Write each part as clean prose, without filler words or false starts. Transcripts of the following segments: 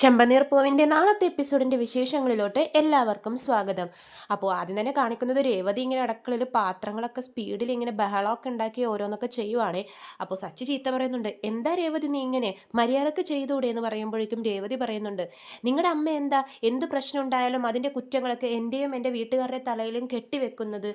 ചെമ്പനീർ പൂവിൻ്റെ നാളത്തെ എപ്പിസോഡിൻ്റെ വിശേഷങ്ങളിലോട്ട് എല്ലാവർക്കും സ്വാഗതം. അപ്പോൾ ആദ്യം തന്നെ കാണിക്കുന്നത് രേവതി ഇങ്ങനെ അടുക്കളയിൽ പാത്രങ്ങളൊക്കെ സ്പീഡിൽ ഇങ്ങനെ ബഹളമൊക്കെ ഉണ്ടാക്കി ഓരോന്നൊക്കെ ചെയ്യുവാണേ. അപ്പോൾ സച്ചി ചീത്ത പറയുന്നുണ്ട്, എന്താ രേവതി നീ ഇങ്ങനെ മര്യാദക്ക് ചെയ്തുകൂടെ എന്ന് പറയുമ്പോഴേക്കും രേവതി പറയുന്നുണ്ട്, നിങ്ങളുടെ അമ്മ എന്താ എന്ത് പ്രശ്നം ഉണ്ടായാലും അതിൻ്റെ കുറ്റങ്ങളൊക്കെ എൻ്റെയും എൻ്റെ വീട്ടുകാരുടെ തലയിലും കെട്ടിവെക്കുന്നത്.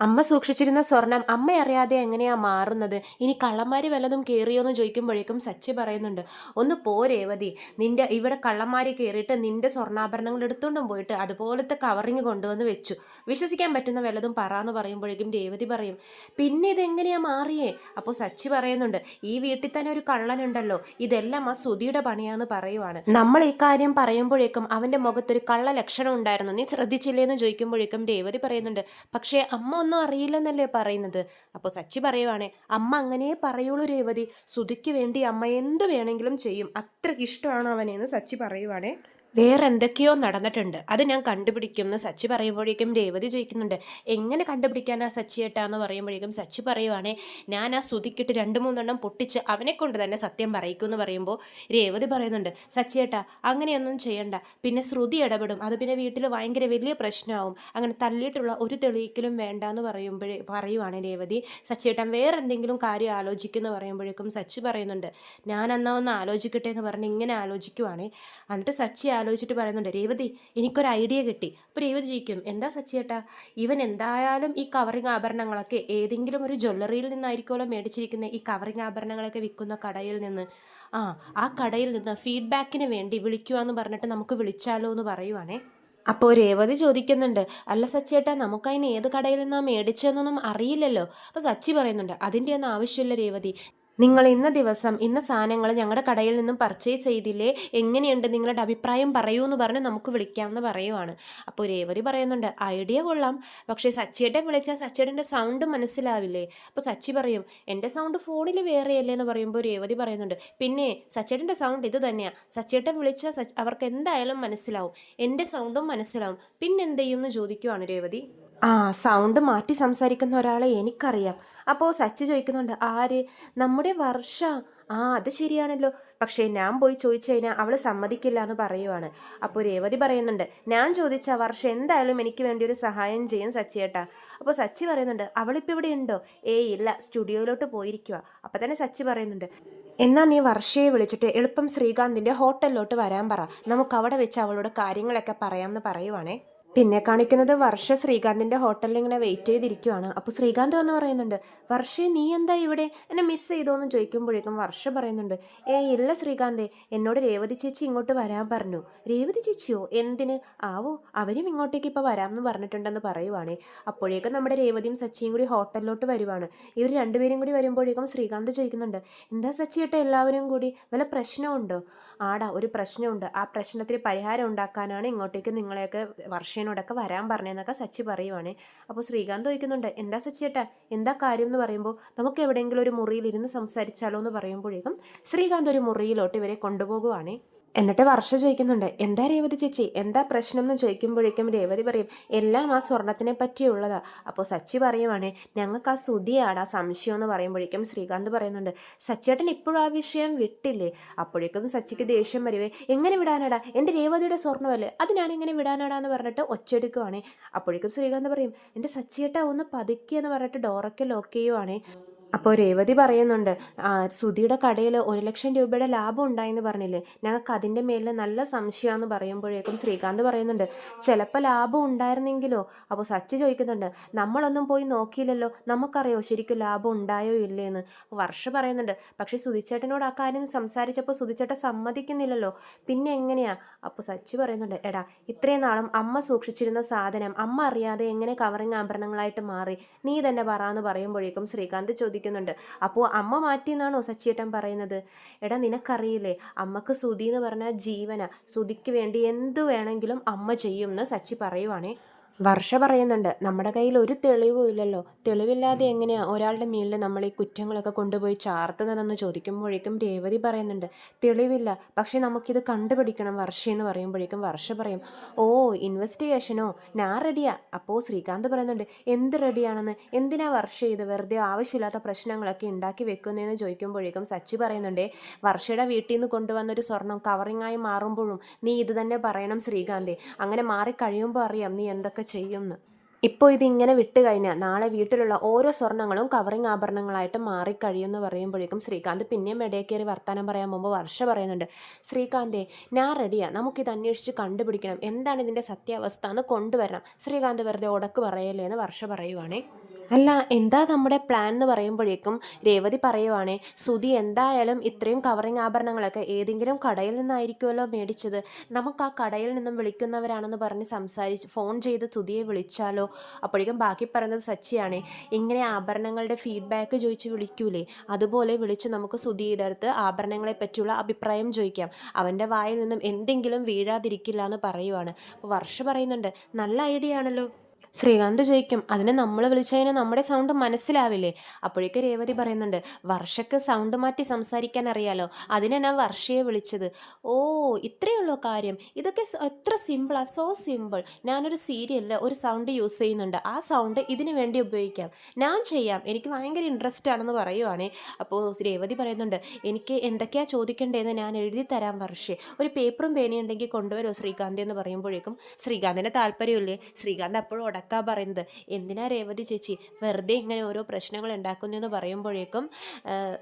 അമ്മ സൂക്ഷിച്ചിരുന്ന സ്വർണം അമ്മ അറിയാതെ എങ്ങനെയാ മാറുന്നത്? ഇനി കള്ളന്മാര് വല്ലതും കയറിയോന്ന് ചോദിക്കുമ്പോഴേക്കും സച്ചി പറയുന്നുണ്ട്, ഒന്ന് പോ രേവതി, നിന്റെ ഇവിടെ കള്ളന്മാര് കയറിയിട്ട് നിന്റെ സ്വർണ്ണാഭരണങ്ങൾ എടുത്തുകൊണ്ടും പോയിട്ട് അതുപോലത്തെ കവറിങ് കൊണ്ടുവന്ന് വെച്ചു. വിശ്വസിക്കാൻ പറ്റുന്ന വല്ലതും പറയാന്ന് പറയുമ്പോഴേക്കും രേവതി പറയും, പിന്നെ ഇതെങ്ങനെയാ മാറിയേ? അപ്പോൾ സച്ചി പറയുന്നുണ്ട്, ഈ വീട്ടിൽ തന്നെ ഒരു കള്ളനുണ്ടല്ലോ, ഇതെല്ലാം ആ സുധിയുടെ പണിയാന്ന് പറയുവാണ്. നമ്മൾ ഈ കാര്യം പറയുമ്പോഴേക്കും അവന്റെ മുഖത്തൊരു കള്ള ലക്ഷണം ഉണ്ടായിരുന്നു, നീ ശ്രദ്ധിച്ചില്ലേന്ന് ചോദിക്കുമ്പോഴേക്കും രേവതി പറയുന്നുണ്ട്, പക്ഷേ അമ്മ ഒന്നും അറിയില്ലെന്നല്ലേ പറയുന്നത്. അപ്പോൾ സച്ചി പറയുവാണേ, അമ്മ അങ്ങനെ പറയുള്ളൂ രേവതി, സുധിക്ക് വേണ്ടി അമ്മ എന്ത് വേണമെങ്കിലും ചെയ്യും, അത്രയ്ക്ക് ഇഷ്ടമാണ് അവനെന്ന് സച്ചി പറയുവാണേ. വേറെ എന്തൊക്കെയോ നടന്നിട്ടുണ്ട്, അത് ഞാൻ കണ്ടുപിടിക്കും എന്ന് സച്ചി പറയുമ്പോഴേക്കും രേവതി ചോദിക്കുന്നുണ്ട്, എങ്ങനെ കണ്ടുപിടിക്കാനാ സച്ചി ഏട്ടാന്ന് പറയുമ്പോഴേക്കും സച്ചി പറയുവാണേ, ഞാൻ ആ സുധിക്കിട്ട് 2-3 പൊട്ടിച്ച് അവനെ കൊണ്ട് തന്നെ സത്യം പറയിക്കും എന്ന് പറയുമ്പോൾ രേവതി പറയുന്നുണ്ട്, സച്ചി ഏട്ടാ അങ്ങനെയൊന്നും ചെയ്യണ്ട, പിന്നെ ശ്രുതി ഇടപെടും, അത് പിന്നെ വീട്ടിൽ ഭയങ്കര വലിയ പ്രശ്നമാവും, അങ്ങനെ തള്ളിയിട്ടുള്ള ഒരു തെളിയിക്കലും വേണ്ട എന്ന് പറയുവാണ് രേവതി. സച്ചി ഏട്ടൻ വേറെ എന്തെങ്കിലും കാര്യം ആലോചിക്കുന്നു പറയുമ്പോഴേക്കും സച്ചി പറയുന്നുണ്ട്, ഞാൻ എന്നാ ഒന്ന് ആലോചിക്കട്ടെ എന്ന് പറഞ്ഞ് ഇങ്ങനെ ആലോചിക്കുവാണേ. എന്നിട്ട് സച്ചി ആലോചിച്ചിട്ട് പറയുന്നുണ്ട്, രേവതി എനിക്കൊരു ഐഡിയ കിട്ടി. അപ്പോൾ രേവതി ചോദിക്കും, എന്താ സച്ചിയേട്ടാ? ഇവൻ എന്തായാലും ഈ കവറിങ് ആഭരണങ്ങളൊക്കെ ഏതെങ്കിലും ഒരു ജ്വല്ലറിയിൽ നിന്നായിരിക്കുമല്ലോ മേടിച്ചിരിക്കുന്നത്, ഈ കവറിങ് ആഭരണങ്ങളൊക്കെ വിൽക്കുന്ന കടയിൽ നിന്ന്. ആ കടയിൽ നിന്ന് ഫീഡ്ബാക്കിന് വേണ്ടി വിളിക്കുവാന്ന് പറഞ്ഞിട്ട് നമുക്ക് വിളിച്ചാലോ എന്ന് പറയുവാണേ. അപ്പോൾ രേവതി ചോദിക്കുന്നുണ്ട്, അല്ല സച്ചിയേട്ടാ നമുക്കതിന് ഏത് കടയിൽ നിന്നാണ് മേടിച്ചതെന്നൊന്നും അറിയില്ലല്ലോ. അപ്പോൾ സച്ചി പറയുന്നുണ്ട്, അതിൻ്റെ ഒന്നും ആവശ്യമില്ല രേവതി, നിങ്ങൾ ഇന്ന ദിവസം ഇന്ന സാധനങ്ങൾ ഞങ്ങളുടെ കടയിൽ നിന്നും പർച്ചേസ് ചെയ്തില്ലേ, എങ്ങനെയുണ്ട് നിങ്ങളുടെ അഭിപ്രായം പറയൂ എന്ന് പറഞ്ഞ് നമുക്ക് വിളിക്കാമെന്ന് പറയുവാണ്. അപ്പോൾ രേവതി പറയുന്നുണ്ട്, ഐഡിയ കൊള്ളാം, പക്ഷേ സച്ചിയേട്ടൻ വിളിച്ചാൽ സച്ചിയേട്ടൻ്റെ സൗണ്ട് മനസ്സിലാവില്ലേ? അപ്പോൾ സച്ചി പറയും, എൻ്റെ സൗണ്ട് ഫോണിൽ വേറെയല്ലേ എന്ന് പറയുമ്പോൾ രേവതി പറയുന്നുണ്ട്, പിന്നെ സച്ചിയേട്ടൻ്റെ സൗണ്ട് ഇത് തന്നെയാണ്, സച്ചിയേട്ടൻ വിളിച്ചാൽ അവർക്ക് എന്തായാലും മനസ്സിലാവും, എൻ്റെ സൗണ്ടും മനസ്സിലാവും, പിന്നെന്ത് ചെയ്യും എന്ന് ചോദിക്കുവാണ് രേവതി. സൗണ്ട് മാറ്റി സംസാരിക്കുന്ന ഒരാളെ എനിക്കറിയാം. അപ്പോൾ സച്ചി ചോദിക്കുന്നുണ്ട്, ആര്? നമ്മുടെ വർഷ. അത് ശരിയാണല്ലോ, പക്ഷേ ഞാൻ പോയി ചോദിച്ചു കഴിഞ്ഞാൽ അവൾ സമ്മതിക്കില്ല എന്ന് പറയുവാണ്. അപ്പോൾ രേവതി പറയുന്നുണ്ട്, ഞാൻ ചോദിച്ച വർഷ എന്തായാലും എനിക്ക് വേണ്ടി ഒരു സഹായം ചെയ്യും സച്ചിയേട്ടാ. അപ്പോൾ സച്ചി പറയുന്നുണ്ട്, അവളിപ്പോൾ ഇവിടെ ഉണ്ടോ? ഇല്ല, സ്റ്റുഡിയോയിലോട്ട് പോയിരിക്കുക. അപ്പോൾ തന്നെ സച്ചി പറയുന്നുണ്ട്, എന്നാൽ നീ വർഷയെ വിളിച്ചിട്ട് എളുപ്പം ശ്രീകാന്തിൻ്റെ ഹോട്ടലിലോട്ട് വരാൻ പറ, നമുക്ക് അവിടെ വെച്ച് അവളോട് കാര്യങ്ങളൊക്കെ പറയാമെന്ന് പറയുവാണേ. പിന്നെ കാണിക്കുന്നത് വർഷ ശ്രീകാന്തിൻ്റെ ഹോട്ടലിൽ ഇങ്ങനെ വെയിറ്റ് ചെയ്തിരിക്കുവാണ്. അപ്പോൾ ശ്രീകാന്ത് വന്ന് പറയുന്നുണ്ട്, വർഷേ നീ എന്താ ഇവിടെ, എന്നെ മിസ് ചെയ്തോന്ന് ചോദിക്കുമ്പോഴേക്കും വർഷ പറയുന്നുണ്ട്, ഇല്ല ശ്രീകാന്തേ, എന്നോട് രേവതി ചേച്ചി ഇങ്ങോട്ട് വരാൻ പറഞ്ഞു. രേവതി ചേച്ചിയോ? എന്തിന്? അവരും ഇങ്ങോട്ടേക്ക് ഇപ്പോൾ വരാമെന്ന് പറഞ്ഞിട്ടുണ്ടെന്ന് പറയുവാണേ. അപ്പോഴേക്കും നമ്മുടെ രേവതിയും സച്ചിയും കൂടി ഹോട്ടലിലോട്ട് വരുവാണ്. ഇവർ രണ്ടുപേരും കൂടി വരുമ്പോഴേക്കും ശ്രീകാന്ത് ചോദിക്കുന്നുണ്ട്, എന്താ സച്ചിയേട്ട എല്ലാവരും കൂടി, വല്ല പ്രശ്നമുണ്ടോ? ഒരു പ്രശ്നമുണ്ട്, ആ പ്രശ്നത്തിന് പരിഹാരം ഉണ്ടാക്കാനാണ് ഇങ്ങോട്ടേക്ക് നിങ്ങളെയൊക്കെ വർഷേനോടൊക്കെ വരാൻ പറഞ്ഞതെന്നൊക്കെ സച്ചി പറയുവാണ്. അപ്പോൾ ശ്രീകാന്ത് ചോദിക്കുന്നുണ്ട്, എന്താ സച്ചിയേട്ടാ, എന്താ കാര്യം എന്ന് പറയുമ്പോൾ, നമുക്ക് എവിടെയെങ്കിലും ഒരു മുറിയിൽ ഇരുന്ന് സംസാരിച്ചാലോ എന്ന് പറയുമ്പോഴേക്കും ശ്രീകാന്ത് ഒരു മുറിയിലോട്ട് ഇവരെ കൊണ്ടുപോകുവാണേ. എന്നിട്ട് വർഷ ചോദിക്കുന്നുണ്ട്, എന്താ രേവതി ചേച്ചി, എന്താ പ്രശ്നം എന്ന് ചോദിക്കുമ്പോഴേക്കും രേവതി പറയും, എല്ലാം ആ സ്വർണത്തിനെ പറ്റിയുള്ളതാ. അപ്പോൾ സച്ചി പറയുവാണേ, ഞങ്ങൾക്ക് ആ സുധിയാണ് ആ സംശയം എന്ന് പറയുമ്പോഴേക്കും ശ്രീകാന്ത് പറയുന്നുണ്ട്, സച്ചിയേട്ടൻ ഇപ്പോഴും ആ വിഷയം വിട്ടില്ലേ? അപ്പോഴേക്കും സച്ചിക്ക് ദേഷ്യം വരുവേ, എങ്ങനെ വിടാനാടാ, എൻ്റെ രേവതിയുടെ സ്വർണ്ണമല്ലേ, അത് ഞാനെങ്ങനെ വിടാനാടാ എന്ന് പറഞ്ഞിട്ട് ഒച്ചെടുക്കുവാണേ. അപ്പോഴേക്കും ശ്രീകാന്ത് പറയും, എൻ്റെ സച്ചിയേട്ട ഒന്ന് പതുക്കെ എന്ന് പറഞ്ഞിട്ട് ഡോറൊക്കെ ലോക്ക് ചെയ്യുവാണേ. അപ്പോൾ രേവതി പറയുന്നുണ്ട്, സുധിയുടെ കടയിൽ 1,00,000 രൂപയുടെ ലാഭം ഉണ്ടായെന്ന് പറഞ്ഞില്ലേ, ഞങ്ങൾക്ക് അതിൻ്റെ മേലിൽ നല്ല സംശയമാണെന്ന് പറയുമ്പോഴേക്കും ശ്രീകാന്ത് പറയുന്നുണ്ട്, ചിലപ്പോൾ ലാഭം ഉണ്ടായിരുന്നെങ്കിലോ? അപ്പോൾ സച്ചി ചോദിക്കുന്നുണ്ട്, നമ്മളൊന്നും പോയി നോക്കിയില്ലല്ലോ, നമുക്കറിയോ ശരിക്കും ലാഭം ഉണ്ടായോ ഇല്ലേന്ന്? വർഷ പറയുന്നുണ്ട്, പക്ഷേ സുധിച്ചേട്ടനോട് ആ കാര്യം സംസാരിച്ചപ്പോൾ സുധിച്ചേട്ടൻ സമ്മതിക്കുന്നില്ലല്ലോ, പിന്നെ എങ്ങനെയാ? അപ്പോൾ സച്ചി പറയുന്നുണ്ട്, എടാ ഇത്രയും നാളും അമ്മ സൂക്ഷിച്ചിരുന്ന സാധനം അമ്മ അറിയാതെ എങ്ങനെ കവറിങ് ആഭരണങ്ങളായിട്ട് മാറി, നീ തന്നെ പറയാന്ന് പറയുമ്പോഴേക്കും ശ്രീകാന്ത് ചോദിക്കുന്നുണ്ട്, അപ്പോൾ അമ്മ മാറ്റിയെന്നാണോ സച്ചിയേട്ടൻ പറയുന്നത്? എടാ നിനക്കറിയില്ലേ, അമ്മക്ക് സുധി എന്ന് പറഞ്ഞാൽ ജീവന, സുധിക്ക് വേണ്ടി എന്തു വേണമെങ്കിലും അമ്മ ചെയ്യും എന്ന് സച്ചി പറയുവാണേ. വർഷ പറയുന്നുണ്ട്, നമ്മുടെ കയ്യിൽ ഒരു തെളിവും ഇല്ലല്ലോ, തെളിവില്ലാതെ എങ്ങനെയാ ഒരാളുടെ മേലിൽ നമ്മൾ ഈ കുറ്റങ്ങളൊക്കെ കൊണ്ടുപോയി ചാർത്തുന്നതെന്ന് ചോദിക്കുമ്പോഴേക്കും രേവതി പറയുന്നുണ്ട്, തെളിവില്ല, പക്ഷെ നമുക്കിത് കണ്ടുപിടിക്കണം വർഷയെന്ന് പറയുമ്പോഴേക്കും വർഷ പറയും, ഓ ഇൻവെസ്റ്റിഗേഷനോ, ഞാൻ റെഡിയാ. അപ്പോൾ ശ്രീകാന്ത് പറയുന്നുണ്ട്, എന്ത് റെഡിയാണെന്ന്, എന്തിനാ വർഷ ഇത് വെറുതെ ആവശ്യമില്ലാത്ത പ്രശ്നങ്ങളൊക്കെ ഉണ്ടാക്കി വെക്കുന്നതെന്ന് ചോദിക്കുമ്പോഴേക്കും സച്ചി പറയുന്നുണ്ട്, വർഷയുടെ വീട്ടിൽ നിന്ന് കൊണ്ടുവന്നൊരു സ്വർണം കവറിങ്ങായി മാറുമ്പോഴും നീ ഇത് തന്നെ പറയണം ശ്രീകാന്തേ, അങ്ങനെ മാറിക്കഴിയുമ്പോൾ അറിയാം നീ എന്തൊക്കെ ചെയ്യുമെന്ന്. ഇപ്പോൾ ഇതിങ്ങനെ വിട്ട് കഴിഞ്ഞാൽ നാളെ വീട്ടിലുള്ള ഓരോ സ്വർണ്ണങ്ങളും കവറിങ് ആഭരണങ്ങളായിട്ട് മാറിക്കഴിയുമെന്ന് പറയുമ്പോഴേക്കും ശ്രീകാന്ത് പിന്നെയും ഇടയിൽ കയറി വർത്തമാനം പറയാൻ പോകുമ്പോൾ വർഷ പറയുന്നുണ്ട്, ശ്രീകാന്തേ ഞാൻ റെഡിയാണ്, നമുക്കിത് അന്വേഷിച്ച് കണ്ടുപിടിക്കണം, എന്താണ് ഇതിൻ്റെ സത്യാവസ്ഥ എന്ന് കൊണ്ടുവരണം, ശ്രീകാന്ത് വെറുതെ ഉടക്ക് പറയല്ലേ എന്ന് വർഷ പറയുവാണേ. അല്ല എന്താ നമ്മുടെ പ്ലാൻ എന്ന് പറയുമ്പോഴേക്കും രേവതി പറയുവാണേ, സുധി എന്തായാലും ഇത്രയും കവറിങ് ആഭരണങ്ങളൊക്കെ ഏതെങ്കിലും കടയിൽ നിന്നായിരിക്കുമല്ലോ മേടിച്ചത്, നമുക്ക് ആ കടയിൽ നിന്നും വിളിക്കുന്നവരാണെന്ന് പറഞ്ഞ് സംസാരിച്ച് ഫോൺ ചെയ്ത് സുധിയെ വിളിച്ചാലോ. അപ്പോഴേക്കും ബാക്കി പറയുന്നത് സച്ചിയാണേ, ഇങ്ങനെ ആഭരണങ്ങളുടെ ഫീഡ്ബാക്ക് ചോദിച്ച് വിളിക്കൂലേ, അതുപോലെ വിളിച്ച് നമുക്ക് സുധിയുടെ അടുത്ത് ആഭരണങ്ങളെ പറ്റിയുള്ള അഭിപ്രായം ചോദിക്കാം, അവൻ്റെ വായിൽ നിന്നും എന്തെങ്കിലും വീഴാതിരിക്കില്ല എന്ന് പറയുവാണ്. അപ്പോൾ വർഷ പറയുന്നുണ്ട്, നല്ല ഐഡിയ ആണല്ലോ. ശ്രീകാന്ത് ചോദിക്കും, അതിന് നമ്മൾ വിളിച്ചതിന് നമ്മുടെ സൗണ്ട് മനസ്സിലാവില്ലേ. അപ്പോഴേക്ക് രേവതി പറയുന്നുണ്ട്, വർഷക്ക് സൗണ്ട് മാറ്റി സംസാരിക്കാൻ അറിയാലോ, അതിനെ ഞാൻ വർഷയെ വിളിച്ചത്. ഓ ഇത്രയേ ഉള്ളൂ കാര്യം, ഇതൊക്കെ എത്ര സിമ്പിളാ, സോ സിമ്പിൾ. ഞാനൊരു സീരിയലിൽ ഒരു സൗണ്ട് യൂസ് ചെയ്യുന്നുണ്ട്, ആ സൗണ്ട് ഇതിന് വേണ്ടി ഉപയോഗിക്കാം, ഞാൻ ചെയ്യാം, എനിക്ക് ഭയങ്കര ഇൻട്രസ്റ്റ് ആണെന്ന് പറയുവാണേ. അപ്പോൾ രേവതി പറയുന്നുണ്ട്, എനിക്ക് എന്തൊക്കെയാണ് ചോദിക്കേണ്ടതെന്ന് ഞാൻ എഴുതി തരാം വർഷേ, ഒരു പേപ്പറും പേനയും ഉണ്ടെങ്കിൽ കൊണ്ടുവരുമോ ശ്രീകാന്ത് എന്ന് പറയുമ്പോഴേക്കും ശ്രീകാന്തിന് താല്പര്യമില്ലേ. ശ്രീകാന്ത് അപ്പോഴും പറയുന്നത്, എന്തിനാ രേവതി ചേച്ചി വെറുതെ ഇങ്ങനെ ഓരോ പ്രശ്നങ്ങൾ ഉണ്ടാക്കുന്നതെന്ന് പറയുമ്പോഴേക്കും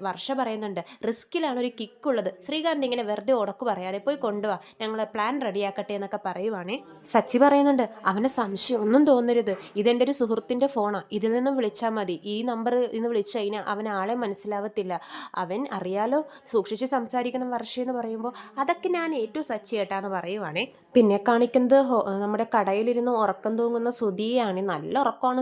വർഷ പറയുന്നുണ്ട്, റിസ്കിലാണ് ഒരു കിക്കുള്ളത്, ശ്രീകാന്ത് ഇങ്ങനെ വെറുതെ ഉടക്ക് പറയാതെ പോയി കൊണ്ടുപോവാ, ഞങ്ങൾ പ്ലാൻ റെഡിയാക്കട്ടെ എന്നൊക്കെ പറയുവാണേ. സച്ചി പറയുന്നുണ്ട്, അവന് സംശയം ഒന്നും തോന്നരുത്, ഇതെൻ്റെ ഒരു സുഹൃത്തിൻ്റെ ഫോണാണ്, ഇതിൽ നിന്നും വിളിച്ചാൽ മതി, ഈ നമ്പർ ഇന്ന് വിളിച്ചു കഴിഞ്ഞാൽ അവൻ ആളെ മനസ്സിലാവത്തില്ല, അവൻ അറിയാലോ സൂക്ഷിച്ച് സംസാരിക്കണം വർഷയെന്ന് പറയുമ്പോൾ അതൊക്കെ ഞാൻ ഏറ്റവും സച്ചി കേട്ടാന്ന് പറയുവാണേ. പിന്നെ കാണിക്കുന്നത് നമ്മുടെ കടയിലിരുന്ന് ഉറക്കം തൂങ്ങുന്ന സുധിയാണ്. നല്ല ഉറക്കമാണ്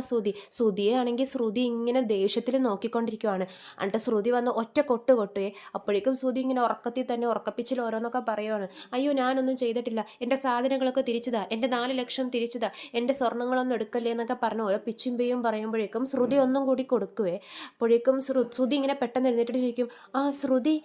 സുധിയെ ആണെങ്കിൽ ശ്രുതി ഇങ്ങനെ ദേഷ്യത്തിൽ നോക്കിക്കൊണ്ടിരിക്കുവാണ്. എന്നിട്ട് ശ്രുതി വന്ന് ഒറ്റ കൊട്ട് കൊട്ടുകയെ. അപ്പോഴേക്കും ശ്രുതി ഇങ്ങനെ ഉറക്കത്തിൽ തന്നെ ഉറക്കപ്പിച്ചിൽ ഓരോന്നൊക്കെ പറയുവാണ്, അയ്യോ ഞാനൊന്നും ചെയ്തിട്ടില്ല, എൻ്റെ സാധനങ്ങളൊക്കെ തിരിച്ചതാ, എൻ്റെ 4 ലക്ഷം തിരിച്ചതാ, എൻ്റെ സ്വർണ്ണങ്ങളൊന്നും എടുക്കല്ലേ എന്നൊക്കെ പറഞ്ഞ് ഓരോ പിച്ചും പേയും പറയുമ്പോഴേക്കും ശ്രുതി ഒന്നും കൂടി കൊടുക്കുവേ. അപ്പോഴേക്കും ശ്രുതി ഇങ്ങനെ പെട്ടെന്ന് എഴുന്നേറ്റിട്ട് ചോദിക്കും, ആ ശ്രുതി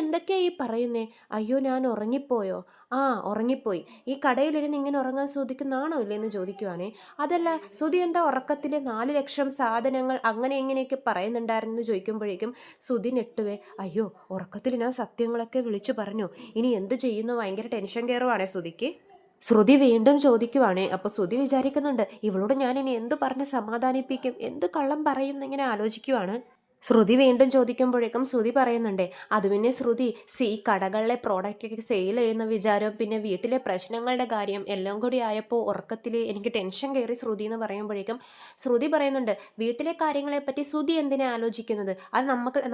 എന്തൊക്കെയാ ഈ പറയുന്നേ, അയ്യോ ഞാൻ ഉറങ്ങിപ്പോയോ, ആ ഉറങ്ങിപ്പോയി, ഈ കടയിലിരുന്ന് ഇങ്ങനെ ഉറങ്ങാൻ ശ്രുതിക്ക് നാണോ ഇല്ലെന്ന് ചോദിക്കുവാണേ. അതല്ല ശ്രുതി എന്താ ഉറക്കത്തിൽ 4 ലക്ഷം സാധനങ്ങൾ അങ്ങനെ എങ്ങനെയൊക്കെ പറയുന്നുണ്ടായിരുന്നു ചോദിക്കുമ്പോഴേക്കും ശ്രുതി നെട്ടുവേ, അയ്യോ ഉറക്കത്തിൽ ഞാൻ സത്യങ്ങളൊക്കെ വിളിച്ചു പറഞ്ഞു, ഇനി എന്ത് ചെയ്യുന്നു, ഭയങ്കര ടെൻഷൻ കയറുവാണേ ശ്രുതിക്ക്. ശ്രുതി വീണ്ടും ചോദിക്കുവാണേ. അപ്പോൾ ശ്രുതി വിചാരിക്കുന്നുണ്ട്, ഇവളോട് ഞാൻ ഇനി എന്ത് പറഞ്ഞ് സമാധാനിപ്പിക്കും, എന്ത് കള്ളം പറയും എന്നിങ്ങനെ ആലോചിക്കുവാണ്. ശ്രുതി വീണ്ടും ചോദിക്കുമ്പോഴേക്കും ശ്രുതി പറയുന്നുണ്ടേ, അത് പിന്നെ ശ്രുതി കടകളിലെ പ്രോഡക്റ്റൊക്കെ സെയിൽ ചെയ്യുന്ന വിചാരം, പിന്നെ വീട്ടിലെ പ്രശ്നങ്ങളുടെ കാര്യം എല്ലാം കൂടി ആയപ്പോൾ ഉറക്കത്തിൽ എനിക്ക് ടെൻഷൻ കയറി ശ്രുതി എന്ന് പറയുമ്പോഴേക്കും ശ്രുതി പറയുന്നുണ്ട്, വീട്ടിലെ കാര്യങ്ങളെപ്പറ്റി ശ്രുതി എന്തിനാ ആലോചിക്കുന്നത്, അത്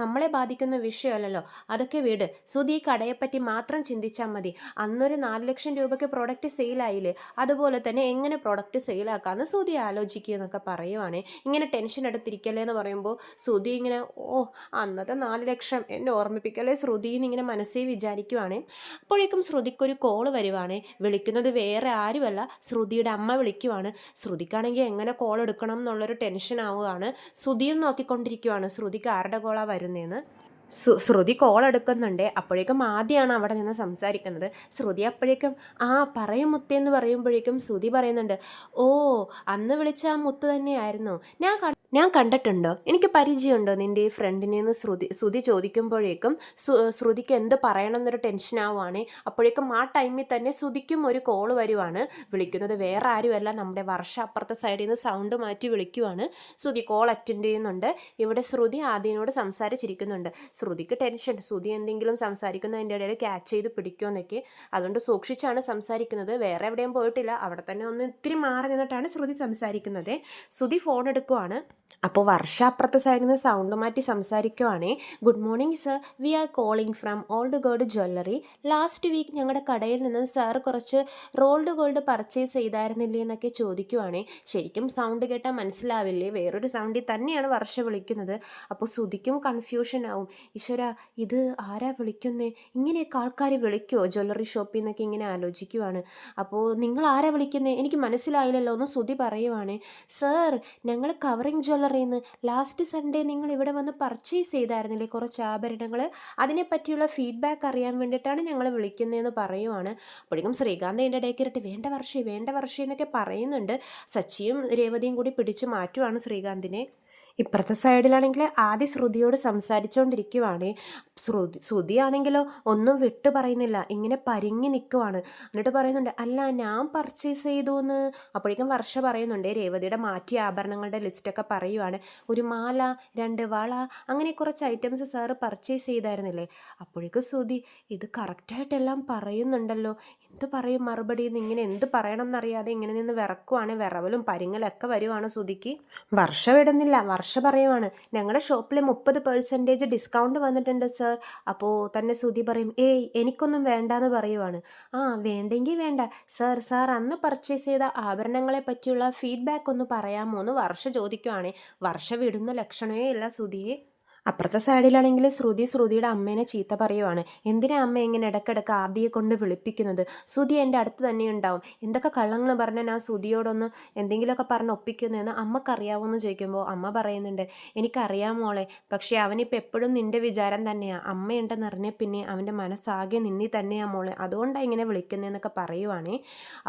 നമ്മളെ ബാധിക്കുന്ന വിഷയമല്ലല്ലോ, അതൊക്കെ വീട്, ശ്രുതി ഈ കടയെപ്പറ്റി മാത്രം ചിന്തിച്ചാൽ മതി, അന്നൊരു 4 ലക്ഷം രൂപയ്ക്ക് പ്രോഡക്റ്റ് സെയിലായില്ലേ, അതുപോലെ തന്നെ എങ്ങനെ പ്രോഡക്റ്റ് സെയിലാക്കാമെന്ന് ശ്രുതി ആലോചിക്കുക എന്നൊക്കെ പറയുവാണേ. ഇങ്ങനെ ടെൻഷൻ എടുത്തിരിക്കല്ലേ എന്ന് പറയുമ്പോൾ ശ്രുതി ഇങ്ങനെ, ഓ അന്നത്തെ 4 ലക്ഷം എന്നെ ഓർമ്മിപ്പിക്കല്ലേ ശ്രുതി എന്നിങ്ങനെ മനസ്സിൽ വിചാരിക്കുവാണേ. അപ്പോഴേക്കും ശ്രുതിക്കൊരു കോള് വരുവാണേ. വിളിക്കുന്നത് വേറെ ആരുമല്ല, ശ്രുതിയുടെ അമ്മ വിളിക്കുവാണ്. ശ്രുതിക്കാണെങ്കിൽ എങ്ങനെ കോൾ എടുക്കണം എന്നുള്ളൊരു ടെൻഷൻ ആവുകയാണ്. ശ്രുതിയും നോക്കിക്കൊണ്ടിരിക്കുവാണ് ശ്രുതിക്ക് ആരുടെ കോളാണ് വരുന്നതെന്ന്. ശ്രുതി കോൾ എടുക്കുന്നുണ്ട്. അപ്പോഴേക്കും ആദ്യമാണ് അവിടെ നിന്ന് സംസാരിക്കുന്നത്. ശ്രുതി അപ്പോഴേക്കും ആ പറയും മുത്തേ എന്ന് പറയുമ്പോഴേക്കും ശ്രുതി പറയുന്നുണ്ട്, ഓ അന്ന് വിളിച്ച ആ മുത്ത് തന്നെയായിരുന്നു, ഞാൻ കണ്ടിട്ടുണ്ടോ, എനിക്ക് പരിചയമുണ്ടോ നിൻ്റെ ഈ ഫ്രണ്ടിനെ എന്ന് ശ്രുതി ചോദിക്കുമ്പോഴേക്കും ശ്രുതിക്ക് എന്ത് പറയണം എന്നൊരു ടെൻഷൻ ആവുകയാണ്. അപ്പോഴേക്കും ആ ടൈമിൽ തന്നെ ശ്രുതിക്കും ഒരു കോള് വരുവാണ്. വിളിക്കുന്നത് വേറെ ആരുമല്ല, നമ്മുടെ വർഷ അപ്പുറത്തെ സൈഡിൽ നിന്ന് സൗണ്ട് മാറ്റി വിളിക്കുവാണ്. ശ്രുതി കോൾ അറ്റൻഡ് ചെയ്യുന്നുണ്ട്. ഇവിടെ ശ്രുതി ആദ്യനോട് സംസാരിച്ചിരിക്കുന്നുണ്ട്. ശ്രുതിക്ക് ടെൻഷൻ, ശ്രുതി എന്തെങ്കിലും സംസാരിക്കുന്നതിൻ്റെ ഇടയിൽ ക്യാച്ച് ചെയ്ത് പിടിക്കുമെന്നൊക്കെ, അതുകൊണ്ട് സൂക്ഷിച്ചാണ് സംസാരിക്കുന്നത്. വേറെ എവിടെയും പോയിട്ടില്ല, അവിടെ തന്നെ ഒന്ന് ഇത്തിരി മാറി നിന്നിട്ടാണ് ശ്രുതി സംസാരിക്കുന്നത്. ശ്രുതി ഫോൺ എടുക്കുവാണ്. അപ്പോൾ വർഷ അപ്പുറത്തെ സൈഡിൽ നിന്ന് സൗണ്ട് മാറ്റി സംസാരിക്കുവാണേ. Good morning sir, we are calling from old gold jewellery. Last week ഞങ്ങളുടെ കടയിൽ നിന്ന് സാർ കുറച്ച് റോൾഡ് ഗോൾഡ് പർച്ചേസ് ചെയ്തായിരുന്നില്ലേ എന്നൊക്കെ ചോദിക്കുവാണേ. ശരിക്കും സൗണ്ട് കേട്ടാൽ മനസ്സിലാവില്ലേ, വേറൊരു സൗണ്ടിൽ തന്നെയാണ് വർഷ വിളിക്കുന്നത്. അപ്പോൾ ശ്രുതിക്കും കൺഫ്യൂഷൻ ആവും. ഈശ്വര, ഇത് ആരാ വിളിക്കുന്നേ, ഇങ്ങനെയൊക്കെ ആൾക്കാർ വിളിക്കുമോ ജ്വല്ലറി ഷോപ്പിൽ നിന്നൊക്കെ ഇങ്ങനെ ആലോചിക്കുവാണ്. അപ്പോൾ നിങ്ങൾ ആരാ വിളിക്കുന്നേ, എനിക്ക് മനസ്സിലായില്ലല്ലോ എന്ന് ശ്രുതി പറയുവാണേ. സർ, ഞങ്ങൾ കവറിങ് ജ്വല്ലറിന്ന് ലാസ്റ്റ് സൺഡേ നിങ്ങൾ ഇവിടെ വന്ന് പർച്ചേസ് ചെയ്തായിരുന്നില്ലേ കുറച്ച് ആഭരണങ്ങൾ, അതിനെപ്പറ്റിയുള്ള ഫീഡ്ബാക്ക് അറിയാൻ വേണ്ടിയിട്ടാണ് ഞങ്ങൾ വിളിക്കുന്നതെന്ന് പറയുവാണ്. അപ്പോഴേക്കും ശ്രീകാന്ത് എൻ്റെ ഇടയിൽ കയറിയിട്ട് വേണ്ട വർഷേ എന്നൊക്കെ പറയുന്നുണ്ട്. സച്ചിയും രേവതിയും കൂടി പിടിച്ചു മാറ്റുവാണ് ശ്രീകാന്തിനെ. ഇപ്പുറത്തെ സൈഡിലാണെങ്കിൽ ആദ്യം ശ്രുതിയോട് സംസാരിച്ചുകൊണ്ടിരിക്കുവാണ്. ശ്രുതിയാണെങ്കിലോ ഒന്നും വിട്ടു പറയുന്നില്ല, ഇങ്ങനെ പരിങ്ങി നിൽക്കുവാണ്. എന്നിട്ട് പറയുന്നുണ്ട്, അല്ല ഞാൻ പർച്ചേസ് ചെയ്തു എന്ന്. അപ്പോഴേക്കും വർഷ പറയുന്നുണ്ട്, രേവതിയുടെ മാറ്റിയ ആഭരണങ്ങളുടെ ലിസ്റ്റൊക്കെ പറയുവാണ്. ഒരു മാല, 2 വള, അങ്ങനെ കുറച്ച് ഐറ്റംസ് സാറ് പർച്ചേസ് ചെയ്തായിരുന്നില്ലേ. അപ്പോഴേക്കും ശ്രുതി, ഇത് കറക്റ്റായിട്ടെല്ലാം പറയുന്നുണ്ടല്ലോ, എന്ത് പറയും മറുപടി എന്ന് ഇങ്ങനെ എന്ത് പറയണം എന്നറിയാതെ ഇങ്ങനെ നിന്ന് വിറക്കുവാണ്. വിറവലും പരിങ്ങലൊക്കെ വരുവാണ് ശ്രുതിക്ക്. വർഷ വിടുന്നില്ല. വർഷ പറയുവാണ്, ഞങ്ങളുടെ ഷോപ്പിൽ 30% ഡിസ്കൗണ്ട് വന്നിട്ടുണ്ട് സർ. അപ്പോൾ തന്നെ ശ്രുതി പറയും, ഏയ് എനിക്കൊന്നും വേണ്ടാന്ന് പറയുവാണ്. വേണ്ടെങ്കിൽ വേണ്ട സാർ അന്ന് പർച്ചേസ് ചെയ്ത ആഭരണങ്ങളെ പറ്റിയുള്ള ഫീഡ്ബാക്ക് ഒന്ന് പറയാമോ എന്ന് വർഷ ചോദിക്കുവാണ്. വർഷ വിടുന്ന ലക്ഷണമേ ഇല്ല ശ്രുതിയെ. അപ്പുറത്തെ സൈഡിലാണെങ്കിൽ ശ്രുതിയുടെ അമ്മേനെ ചീത്ത പറയുവാണ്. എന്തിനാ അമ്മ ഇങ്ങനെ ഇടയ്ക്കിടയ്ക്ക് ആദിയെ കൊണ്ട് വിളിപ്പിക്കുന്നത്, ശ്രുതി എൻ്റെ അടുത്ത് തന്നെ ഉണ്ടാവും, എന്തൊക്കെ കള്ളങ്ങൾ പറഞ്ഞാൽ ഞാൻ ശ്രുതിയോടൊന്ന് എന്തെങ്കിലുമൊക്കെ പറഞ്ഞ് ഒപ്പിക്കുന്നതെന്ന് അമ്മക്കറിയാവുമെന്ന് ചോദിക്കുമ്പോൾ അമ്മ പറയുന്നുണ്ട്, എനിക്കറിയാം മോളെ, പക്ഷേ അവനിപ്പോൾ എപ്പോഴും നിൻ്റെ വിചാരം തന്നെയാണ്, അമ്മയുണ്ടെന്ന് അറിഞ്ഞ പിന്നെ അവൻ്റെ മനസ്സാകെ നിന്നി തന്നെയാണ് മോളെ, അതുകൊണ്ടാണ് ഇങ്ങനെ വിളിക്കുന്നതെന്നൊക്കെ പറയുവാണേ.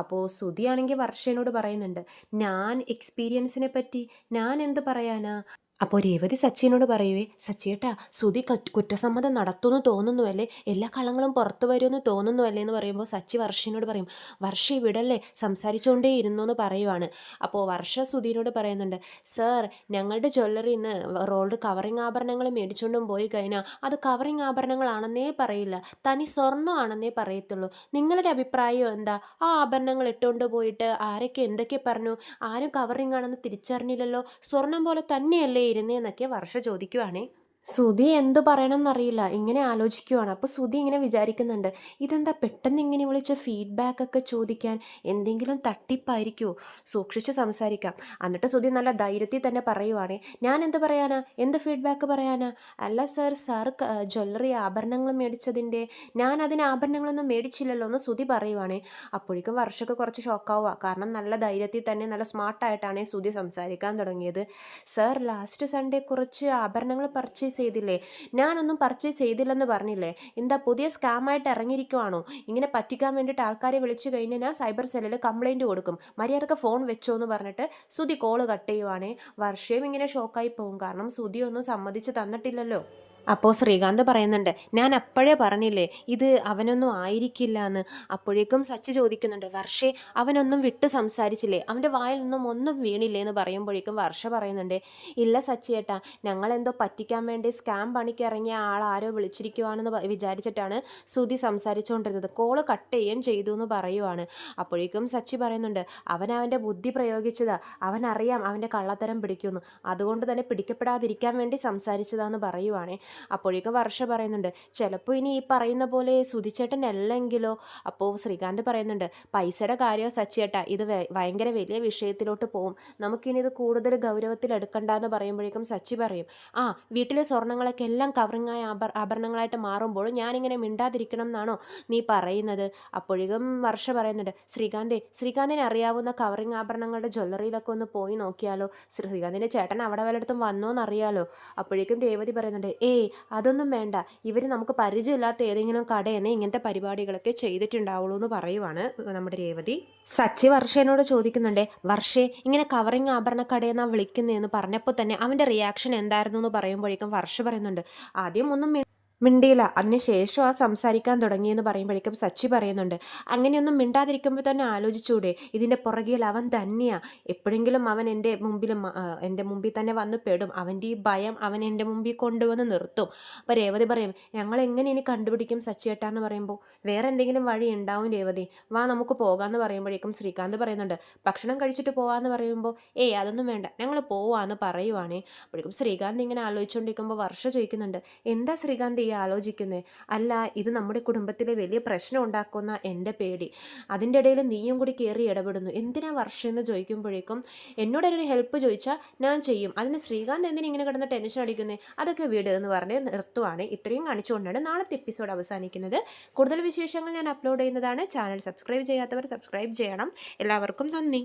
അപ്പോൾ ശ്രുതിയാണെങ്കിൽ വർഷേനോട് പറയുന്നുണ്ട്, ഞാൻ എക്സ്പീരിയൻസിനെ പറ്റി ഞാൻ എന്ത് പറയാനാ. അപ്പോൾ രേവതി സച്ചിനോട് പറയുവേ, സച്ചിയേട്ടാ ശ്രുതി കുറ്റസമ്മതം നടത്തുമെന്ന് തോന്നുന്നുവല്ലേ, എല്ലാ കള്ളങ്ങളും പുറത്തു വരുമെന്ന് തോന്നുന്നുവല്ലേ എന്ന് പറയുമ്പോൾ സച്ചി വർഷയോട് പറയും, വർഷ ഇവിടല്ലേ സംസാരിച്ചുകൊണ്ടേ ഇരുന്നു എന്ന് പറയുവാണ്. അപ്പോൾ വർഷ ശ്രുതിയോട് പറയുന്നുണ്ട്, സർ ഞങ്ങളുടെ ജ്വല്ലറിയിൽ നിന്ന് റോൾഡ് കവറിങ് ആഭരണങ്ങൾ മേടിച്ചുകൊണ്ടും പോയി കഴിഞ്ഞാൽ അത് കവറിങ് ആഭരണങ്ങളാണെന്നേ പറയില്ല, തനി സ്വർണ്ണമാണെന്നേ പറയത്തുള്ളൂ. നിങ്ങളുടെ അഭിപ്രായം എന്താ, ആ ആഭരണങ്ങൾ ഇട്ടുകൊണ്ട് പോയിട്ട് ആരൊക്കെ എന്തൊക്കെ പറഞ്ഞു, ആരും കവറിങ് ആണെന്ന് തിരിച്ചറിഞ്ഞില്ലല്ലോ, സ്വർണം പോലെ തന്നെയല്ലേ ഇരുന്നേന്നൊക്കെ വർഷ ചോദിക്കുവാണേ. ശ്രുതി എന്തു പറയണം എന്നറിയില്ല, ഇങ്ങനെ ആലോചിക്കുവാണ്. അപ്പോൾ ശ്രുതി ഇങ്ങനെ വിചാരിക്കുന്നുണ്ട്, ഇതെന്താ പെട്ടെന്ന് ഇങ്ങനെ വിളിച്ച് ഫീഡ്ബാക്കൊക്കെ ചോദിക്കാൻ, എന്തെങ്കിലും തട്ടിപ്പായിരിക്കുമോ, സൂക്ഷിച്ച് സംസാരിക്കാം. എന്നിട്ട് ശ്രുതി നല്ല ധൈര്യത്തിൽ തന്നെ പറയുവാണേ, ഞാൻ എന്ത് പറയാനാ, എന്ത് ഫീഡ്ബാക്ക് പറയാനാ, അല്ല സാർ ജ്വല്ലറി ആഭരണങ്ങൾ മേടിച്ചതിൻ്റെ, ഞാൻ അതിന് ആഭരണങ്ങളൊന്നും മേടിച്ചില്ലല്ലോ എന്ന് ശ്രുതി പറയുവാണേ. അപ്പോഴേക്കും വർഷക്ക് കുറച്ച് ഷോക്കാവുക, കാരണം നല്ല ധൈര്യത്തിൽ തന്നെ നല്ല സ്മാർട്ടായിട്ടാണ് ശ്രുതി സംസാരിക്കാൻ തുടങ്ങിയത്. സാർ ലാസ്റ്റ് സൺഡേ കുറച്ച് ആഭരണങ്ങൾ പർച്ചേസ് ചെയ്തില്ലേ, ഞാനൊന്നും പർച്ചേസ് ചെയ്തില്ലെന്ന് പറഞ്ഞില്ലേ, എന്താ പുതിയ സ്കാമായിട്ട് ഇറങ്ങിയിരിക്കുവാണോ, ഇങ്ങനെ പറ്റിക്കാൻ വേണ്ടിയിട്ട് ആൾക്കാരെ വിളിച്ചു കഴിഞ്ഞാൽ ഞാൻ സൈബർ സെല്ലിൽ കംപ്ലൈൻറ്റ് കൊടുക്കും, മര്യാദക്ക് ഫോൺ വെച്ചോ എന്ന് പറഞ്ഞിട്ട് ശ്രുതി കോള് കട്ട് ചെയ്യുവാണേ. വർഷയും ഇങ്ങനെ ഷോക്കായി പോകും, കാരണം ശ്രുതി ഒന്നും സമ്മതിച്ച് തന്നിട്ടില്ലല്ലോ. അപ്പോൾ ശ്രീകാന്ത് പറയുന്നുണ്ട്, ഞാൻ അപ്പോഴേ പറഞ്ഞില്ലേ ഇത് അവനൊന്നും ആയിരിക്കില്ല എന്ന്. അപ്പോഴേക്കും സച്ചി ചോദിക്കുന്നുണ്ട്, വർഷേ അവനൊന്നും വിട്ട് സംസാരിച്ചില്ലേ, അവൻ്റെ വായിൽ നിന്നും ഒന്നും വീണില്ലേ എന്ന് പറയുമ്പോഴേക്കും വർഷ പറയുന്നുണ്ട്, ഇല്ല സച്ചിയേട്ടാ, ഞങ്ങളെന്തോ പറ്റിക്കാൻ വേണ്ടി സ്കാം പണിക്ക് ഇറങ്ങിയ ആളാരോ വിളിച്ചിരിക്കുവാണെന്ന് വിചാരിച്ചിട്ടാണ് ശ്രുതി സംസാരിച്ചുകൊണ്ടിരുന്നത്, കോള് കട്ട് ചെയ്യുകയും ചെയ്തു എന്ന് പറയുവാണ്. അപ്പോഴേക്കും സച്ചി പറയുന്നുണ്ട്, അവൻ്റെ ബുദ്ധി പ്രയോഗിച്ചതാ, അവനറിയാം അവൻ്റെ കള്ളത്തരം പിടിക്കുമെന്ന്, അതുകൊണ്ട് തന്നെ പിടിക്കപ്പെടാതിരിക്കാൻ വേണ്ടി സംസാരിച്ചതാന്ന് പറയുവാണേ. അപ്പോഴേക്കും വർഷ പറയുന്നുണ്ട്, ചിലപ്പോൾ ഇനി ഈ പറയുന്ന പോലെ സുധിച്ചേട്ടനല്ലെങ്കിലോ. അപ്പോൾ ശ്രീകാന്ത് പറയുന്നുണ്ട്, പൈസയുടെ കാര്യം സച്ചിയേട്ടാ, ഇത് ഭയങ്കര വലിയ വിഷയത്തിലോട്ട് പോകും, നമുക്കിനി ഇത് കൂടുതൽ ഗൗരവത്തിൽ എടുക്കണ്ടെന്ന് പറയുമ്പോഴേക്കും സച്ചി പറയും, വീട്ടിലെ സ്വർണ്ണങ്ങളൊക്കെ എല്ലാം കവറിങ്ങായ ആഭരണങ്ങളായിട്ട് മാറുമ്പോൾ ഞാനിങ്ങനെ മിണ്ടാതിരിക്കണം എന്നാണോ നീ പറയുന്നത്. അപ്പോഴേക്കും വർഷ പറയുന്നുണ്ട്, ശ്രീകാന്തിനെ അറിയാവുന്ന കവറിങ് ആഭരണങ്ങളുടെ ജ്വല്ലറിയിലൊക്കെ ഒന്ന് പോയി നോക്കിയാലോ, ശ്രീകാന്തിൻ്റെ ചേട്ടൻ അവിടെ വല്ലയിടത്തും വന്നോന്നറിയാലോ. അപ്പോഴേക്കും രേവതി പറയുന്നുണ്ട്, അതൊന്നും വേണ്ട, ഇവർ നമുക്ക് പരിചയമില്ലാത്ത ഏതെങ്കിലും കടയെന്ന് ഇങ്ങനത്തെ പരിപാടികളൊക്കെ ചെയ്തിട്ടുണ്ടാവുള്ളൂ എന്ന് പറയുവാണ് നമ്മുടെ രേവതി. സച്ചി വർഷേനോട് ചോദിക്കുന്നുണ്ട്, വർഷേ ഇങ്ങനെ കവറിങ് ആഭരണ കടയെന്നാണ് വിളിക്കുന്നതെന്ന് പറഞ്ഞപ്പോൾ തന്നെ അവൻ്റെ റിയാക്ഷൻ എന്തായിരുന്നു എന്ന് പറയുമ്പോഴേക്കും വർഷ പറയുന്നുണ്ട്, ആദ്യം ഒന്നും മിണ്ടിയില്ല. അതിനുശേഷം ആ സംസാരിക്കാൻ തുടങ്ങിയെന്ന് പറയുമ്പോഴേക്കും സച്ചി പറയുന്നുണ്ട്, അങ്ങനെയൊന്നും മിണ്ടാതിരിക്കുമ്പോൾ തന്നെ ആലോചിച്ചൂടെ, ഇതിൻ്റെ പുറകിൽ അവൻ തന്നെയാ. എപ്പോഴെങ്കിലും അവൻ എൻ്റെ മുമ്പിൽ തന്നെ വന്ന് പെടും. അവൻ്റെ ഈ ഭയം അവൻ എൻ്റെ മുമ്പിൽ കൊണ്ടുവന്ന് നിർത്തും. അപ്പോൾ രേവതി പറയും, ഞങ്ങൾ എങ്ങനെ ഇനി കണ്ടുപിടിക്കും സച്ചിയേട്ടാന്ന് പറയുമ്പോൾ, വേറെ എന്തെങ്കിലും വഴി ഉണ്ടാവും രേവതി, വാ നമുക്ക് പോകാമെന്ന് പറയുമ്പോഴേക്കും ശ്രീകാന്ത് പറയുന്നുണ്ട്, ഭക്ഷണം കഴിച്ചിട്ട് പോകാമെന്ന് പറയുമ്പോൾ, ഏയ് അതൊന്നും വേണ്ട, ഞങ്ങൾ പോവാന്ന് പറയുവാണേ. അപ്പോഴേക്കും ശ്രീകാന്ത് ഇങ്ങനെ ആലോചിച്ചുകൊണ്ടിരിക്കുമ്പോൾ വർഷ ചോദിക്കുന്നുണ്ട്, എന്താ ശ്രീകാന്ത് ഈ ആലോചിക്കുന്നത്? അല്ല, ഇത് നമ്മുടെ കുടുംബത്തിലെ വലിയ പ്രശ്നം ഉണ്ടാക്കുന്ന എൻ്റെ പേടി, അതിൻ്റെ ഇടയിൽ നീയും കൂടി കയറി ഇടപെടുന്നു, എന്തിനാ വർഷം എന്ന് ചോദിക്കുമ്പോഴേക്കും, എന്നോടൊരു ഹെൽപ്പ് ചോദിച്ചാൽ ഞാൻ ചെയ്യും, അതിന് ശ്രീകാന്ത് എന്തിനാ ഇങ്ങനെ കിടന്ന് ടെൻഷൻ അടിക്കുന്നത്, അതൊക്കെ വീട് എന്ന് പറഞ്ഞ് നിർത്തുവാണ്. ഇത്രയും കാണിച്ചുകൊണ്ടാണ് നാളത്തെ എപ്പിസോഡ് അവസാനിക്കുന്നത്. കൂടുതൽ വിശേഷങ്ങൾ ഞാൻ അപ്ലോഡ് ചെയ്യുന്നതാണ്. ചാനൽ സബ്സ്ക്രൈബ് ചെയ്യാത്തവർ സബ്സ്ക്രൈബ് ചെയ്യണം. എല്ലാവർക്കും നന്ദി.